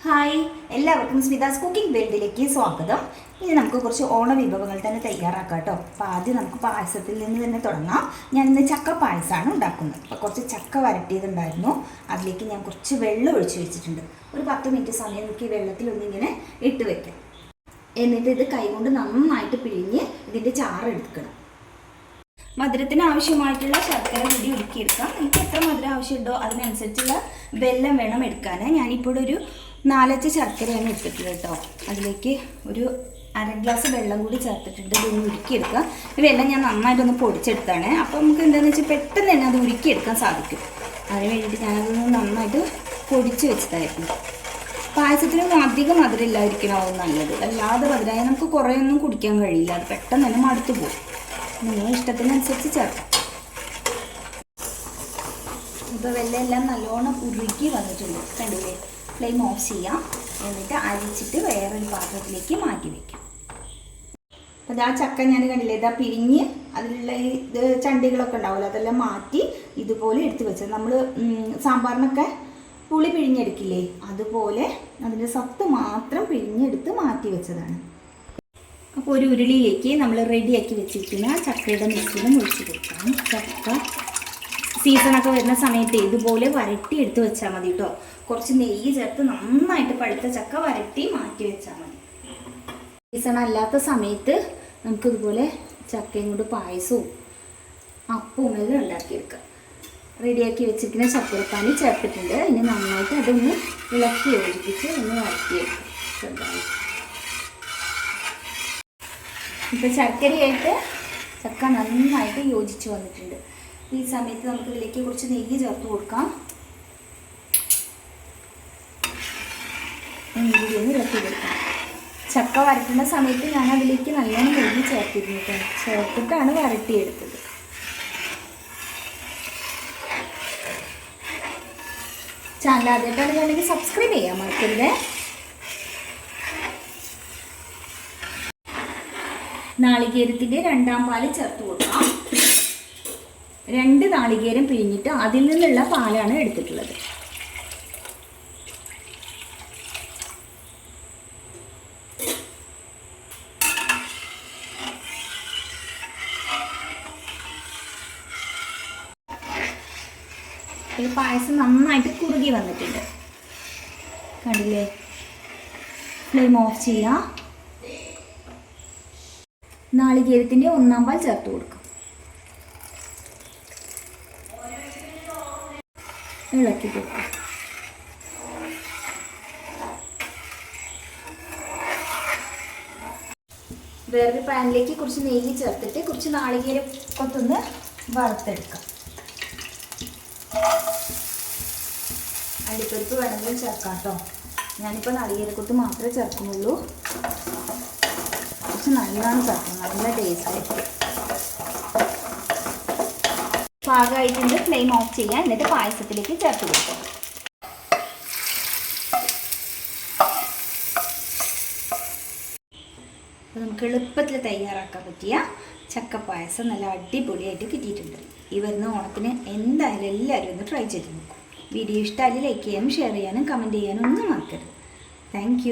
Hi, എല്ലാവർക്കും സ്മിതാസ് cooking വേൾഡിലേക്ക് സ്വാഗതം. ഇനി നമുക്ക് കുറച്ച് ഓണ വിഭവങ്ങൾ തന്നെ തയ്യാറാക്കാം കേട്ടോ. അപ്പോൾ ആദ്യം നമുക്ക് പായസത്തിൽ നിന്ന് തന്നെ തുടങ്ങാം. ഞാൻ ഇന്ന് ചക്ക പായസമാണ് ഉണ്ടാക്കുന്നത്. അപ്പോൾ കുറച്ച് ചക്ക വരട്ടിയതുണ്ടായിരുന്നു, അതിലേക്ക് ഞാൻ കുറച്ച് വെള്ളം ഒഴിച്ച് വെച്ചിട്ടുണ്ട്. ഒരു 10 മിനിറ്റ് സമയം നമുക്ക് ഈ വെള്ളത്തിലൊന്നിങ്ങനെ ഇട്ട് വെക്കാം. എന്നിട്ട് ഇത് കൈകൊണ്ട് നന്നായിട്ട് പിഴിഞ്ഞ് ഇതിൻ്റെ ചാറ് എടുക്കണം. മധുരത്തിന് ആവശ്യമായിട്ടുള്ള ശർക്കര കൂടി ഉരുക്കിയെടുക്കാം. എനിക്ക് എത്ര മധുരം ആവശ്യമുണ്ടോ അതിനനുസരിച്ചുള്ള വെല്ലം വേണം എടുക്കാൻ. ഞാനിപ്പോൾ ഒരു 4 ശർക്കരയാണ് എടുത്തിട്ടുള്ളത് കേട്ടോ. അതിലേക്ക് ഒരു അര ഗ്ലാസ് വെള്ളം കൂടി ചേർത്തിട്ടുണ്ട്. ഇതൊന്ന് ഉരുക്കിയെടുക്കാം. ഈ വെള്ളം ഞാൻ നന്നായിട്ടൊന്ന് പൊടിച്ചെടുത്താണ്. അപ്പോൾ നമുക്ക് എന്താണെന്ന് വെച്ചാൽ പെട്ടെന്ന് തന്നെ അത് ഉരുക്കിയെടുക്കാൻ സാധിക്കും. അതിന് വേണ്ടിയിട്ട് ഞാനതൊന്ന് നന്നായിട്ട് പൊടിച്ച് വെച്ചതായിരുന്നു. പായസത്തിന് അധികം മധുരം ഇല്ലാതിരിക്കണമാവും നല്ലത്. അല്ലാതെ മധുരമായി നമുക്ക് കുറേ ഒന്നും കുടിക്കാൻ കഴിയില്ല. അത് പെട്ടെന്ന് തന്നെ മടുത്തു പോകും. നിങ്ങൾ ഇഷ്ടത്തിനനുസരിച്ച് ചേർക്കാം. ഇപ്പോൾ വെള്ളമെല്ലാം നല്ലോണം ഉരുക്കി വന്നിട്ടുണ്ട്, കണ്ടില്ലേ? ഫ്ലെയിം ഓഫ് ചെയ്യാം. എന്നിട്ട് അരിച്ചിട്ട് വേറൊരു പാത്രത്തിലേക്ക് മാറ്റി വയ്ക്കാം. അപ്പോൾ ഇതാ ചക്ക ഞാൻ കണ്ടില്ലേ, ഇതാ പിരിഞ്ഞ് അതിലുള്ള ഇത് ചണ്ടികളൊക്കെ ഉണ്ടാവില്ല, അതെല്ലാം മാറ്റി ഇതുപോലെ എടുത്ത് വെച്ചത്. നമ്മൾ സാമ്പാറിനൊക്കെ പുളി പിഴിഞ്ഞെടുക്കില്ലേ, അതുപോലെ അതിൻ്റെ സത്ത് മാത്രം പിഴിഞ്ഞെടുത്ത് മാറ്റി വെച്ചതാണ്. അപ്പോൾ ഒരു ഉരുളിയിലേക്ക് നമ്മൾ റെഡിയാക്കി വെച്ചിരിക്കുന്ന ചക്കയുടെ മിശ്രിതം ഒഴിച്ച് കൊടുക്കാം. ചക്ക സീസണൊക്കെ വരുന്ന സമയത്ത് ഇതുപോലെ വരട്ടി എടുത്ത് വെച്ചാൽ മതി കേട്ടോ. കുറച്ച് നെയ്യ് ചേർത്ത് നന്നായിട്ട് പഴുത്ത ചക്ക വരട്ടി മാറ്റി വെച്ചാൽ മതി. സീസൺ അല്ലാത്ത സമയത്ത് നമുക്കിതുപോലെ ചക്കയും കൊണ്ട് പായസവും അപ്പവും എല്ലാം ഉണ്ടാക്കിയെടുക്കാം. റെഡിയാക്കി വെച്ചിരിക്കുന്ന ചക്കരപ്പാനി ചേർത്തിട്ടുണ്ട്. ഇനി നന്നായിട്ട് അതൊന്ന് ഇളക്കി യോജിപ്പിച്ച് ഒന്ന് വരട്ടിയെടുക്കാം. ഇപ്പോൾ ശർക്കരയായിട്ട് ചക്ക നന്നായിട്ട് യോജിച്ച് വന്നിട്ടുണ്ട്. ഈ സമയത്ത് നമുക്ക് ഇതിലേക്ക് കുറച്ച് നെയ്യ് ചേർത്ത് കൊടുക്കാം. നെയ്യ് ഒന്ന് ഇളക്കി കൊടുക്കാം. ചക്ക വരട്ടുന്ന സമയത്ത് ഞാൻ അതിലേക്ക് നല്ലോണം നെയ്യ് ചേർത്തിരുന്നു കേട്ടോ. ചേർത്തിട്ടാണ് വരട്ടിയെടുത്തത്. ചാനൽ ആദ്യമായിട്ടാണ് വേണമെങ്കിൽ സബ്സ്ക്രൈബ് ചെയ്യാൻ മറക്കരുത്. നാളികേരത്തിൻ്റെ 2ാം പാല് ചേർത്ത് കൊടുക്കാം. 2 നാളികേരം പിഴിഞ്ഞിട്ട് അതിൽ നിന്നുള്ള പാലാണ് എടുത്തിട്ടുള്ളത്. ഈ പായസം നന്നായിട്ട് കുറുകി വന്നിട്ടുണ്ട്, കണ്ടില്ലേ? ഫ്ലെയിം ഓഫ് ചെയ്യാം. നാളികേരത്തിൻ്റെ 1ാം പാൽ ചേർത്ത് കൊടുക്കും. ഇളക്കി കൊടുക്കും. വേറൊരു പാനിലേക്ക് കുറച്ച് നെയ്യ് ചേർത്തിട്ട് കുറച്ച് നാളികേരം കൊത്തൊന്ന് വറുത്തെടുക്കാം. അണ്ടിപ്പരിപ്പ് വേണമെങ്കിൽ ചേർക്കാം കേട്ടോ. ഞാനിപ്പോൾ നാളികേരക്കൊത്ത് മാത്രമേ ചേർക്കുന്നുള്ളൂ. കുറച്ച് നല്ലോണം ചേർക്കും, നല്ല ടേസ്റ്റ് ആയിരിക്കും. പാകമായിട്ടുണ്ട്. ഫ്ലെയിം ഓഫ് ചെയ്യാം. എന്നിട്ട് പായസത്തിലേക്ക് ചേർത്ത് കൊടുക്കാം. അപ്പോൾ നമുക്ക് എളുപ്പത്തിൽ തയ്യാറാക്കാൻ പറ്റിയ ചക്കപ്പായസം നല്ല അടിപൊളിയായിട്ട് കിട്ടിയിട്ടുണ്ട്. ഈ വരുന്ന ഓണത്തിന് എന്തായാലും എല്ലാവരും ഒന്ന് ട്രൈ ചെയ്ത് നോക്കും. വീഡിയോ ഇഷ്ടമായി ലൈക്ക് ചെയ്യാനും ഷെയർ ചെയ്യാനും കമൻറ്റ് ചെയ്യാനും ഒന്നും മറക്കരുത്. താങ്ക്